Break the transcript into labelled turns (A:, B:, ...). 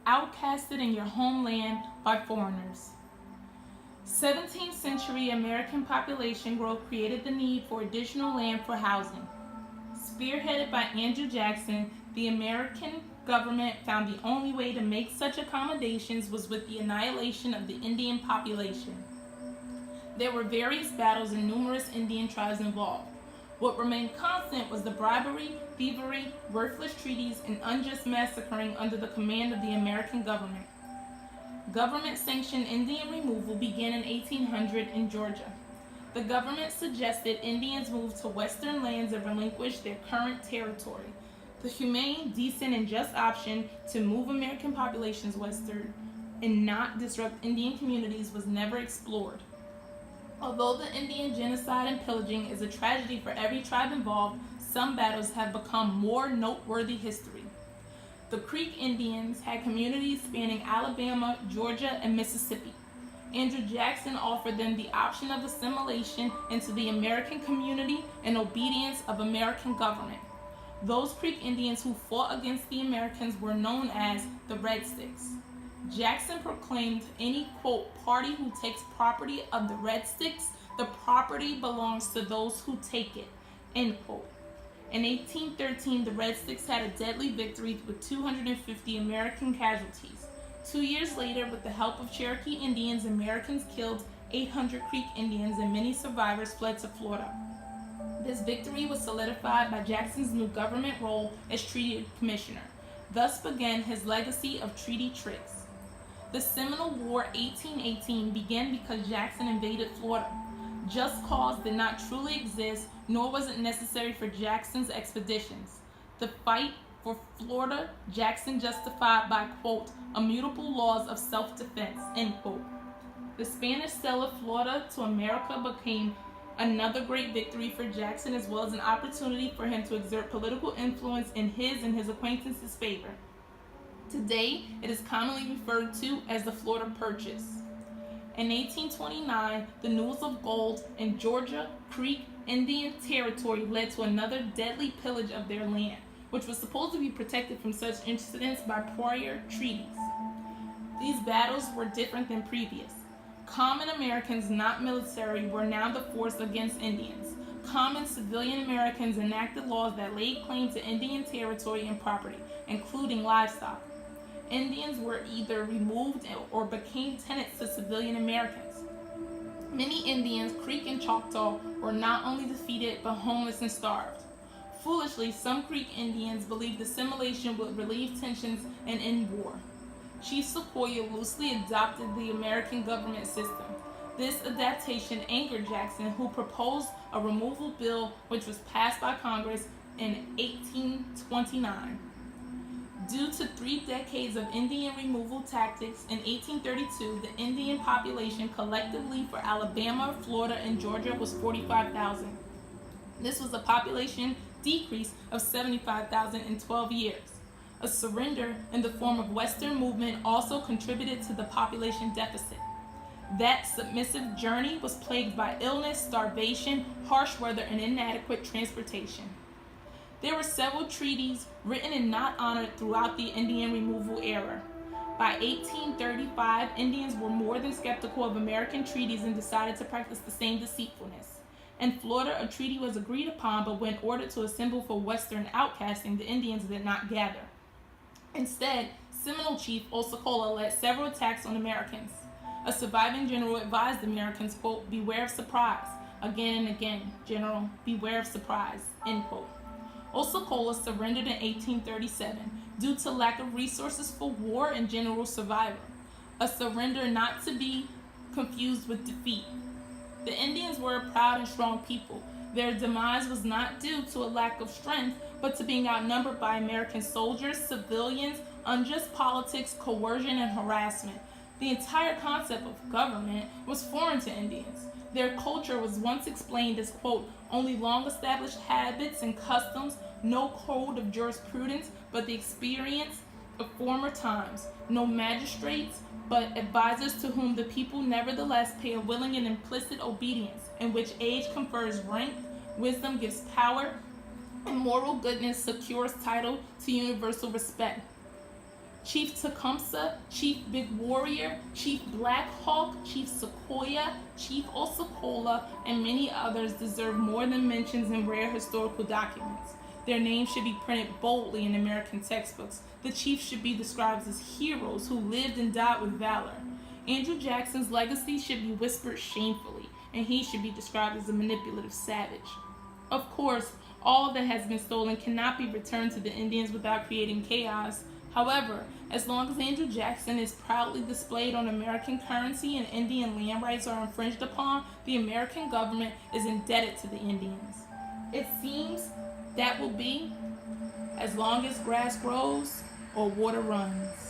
A: outcasted in your homeland by foreigners. 17th century American population growth created the need for additional land for housing. Spearheaded by Andrew Jackson, the American government found the only way to make such accommodations was with the annihilation of the Indian population. There were various battles and numerous Indian tribes involved. What remained constant was the bribery, thievery, worthless treaties, and unjust massacring under the command of the American government. Government-sanctioned Indian removal began in 1800 in Georgia. The government suggested Indians move to western lands and relinquish their current territory. The humane, decent, and just option to move American populations westward and not disrupt Indian communities was never explored. Although the Indian genocide and pillaging is a tragedy for every tribe involved, some battles have become more noteworthy history. The Creek Indians had communities spanning Alabama, Georgia, and Mississippi. Andrew Jackson offered them the option of assimilation into the American community and obedience of American government. Those Creek Indians who fought against the Americans were known as the Red Sticks. Jackson proclaimed any, quote, party who takes property of the Red Sticks, the property belongs to those who take it, end quote. In 1813, the Red Sticks had a deadly victory with 250 American casualties. 2 years later, with the help of Cherokee Indians, Americans killed 800 Creek Indians and many survivors fled to Florida. This victory was solidified by Jackson's new government role as treaty commissioner. Thus began his legacy of treaty tricks. The Seminole War 1818 began because Jackson invaded Florida. Just cause did not truly exist, nor was it necessary for Jackson's expeditions. The fight for Florida, Jackson justified by, quote, immutable laws of self-defense, end quote. The Spanish sale of Florida to America became another great victory for Jackson, as well as an opportunity for him to exert political influence in his and his acquaintances' favor. Today, it is commonly referred to as the Florida Purchase. In 1829, the news of gold in Georgia Creek Indian territory led to another deadly pillage of their land, which was supposed to be protected from such incidents by prior treaties. These battles were different than previous. Common Americans, not military, were now the force against Indians. Common civilian Americans enacted laws that laid claim to Indian territory and property, including livestock. Indians were either removed or became tenants to civilian Americans. Many Indians, Creek and Choctaw, were not only defeated but homeless and starved. Foolishly, some Creek Indians believed assimilation would relieve tensions and end war. Chief Sequoyah loosely adopted the American government system. This adaptation angered Jackson, who proposed a removal bill which was passed by Congress in 1829. Due to 3 decades of Indian removal tactics, in 1832, the Indian population collectively for Alabama, Florida, and Georgia was 45,000. This was a population decrease of 75,000 in 12 years. A surrender in the form of Western movement also contributed to the population deficit. That submissive journey was plagued by illness, starvation, harsh weather, and inadequate transportation. There were several treaties written and not honored throughout the Indian removal era. By 1835, Indians were more than skeptical of American treaties and decided to practice the same deceitfulness. In Florida, a treaty was agreed upon, but when ordered to assemble for Western outcasting, the Indians did not gather. Instead, Seminole Chief Osceola led several attacks on Americans. A surviving general advised the Americans, quote, beware of surprise. Again and again, General, beware of surprise, end quote. Osceola surrendered in 1837 due to lack of resources for war and general survival, a surrender not to be confused with defeat. The Indians were a proud and strong people. Their demise was not due to a lack of strength, but to being outnumbered by American soldiers, civilians, unjust politics, coercion, and harassment. The entire concept of government was foreign to Indians. Their culture was once explained as, quote, only long-established habits and customs, no code of jurisprudence, but the experience of former times, no magistrates, but advisors to whom the people nevertheless pay a willing and implicit obedience, in which age confers rank, wisdom gives power, and moral goodness secures title to universal respect. Chief Tecumseh, Chief Big Warrior, Chief Black Hawk, Chief Sequoia, Chief Osceola, and many others deserve more than mentions in rare historical documents. Their names should be printed boldly in American textbooks. The chiefs should be described as heroes who lived and died with valor. Andrew Jackson's legacy should be whispered shamefully, and he should be described as a manipulative savage. Of course, all that has been stolen cannot be returned to the Indians without creating chaos. However, as long as Andrew Jackson is proudly displayed on American currency and Indian land rights are infringed upon, the American government is indebted to the Indians. It seems that will be as long as grass grows or water runs.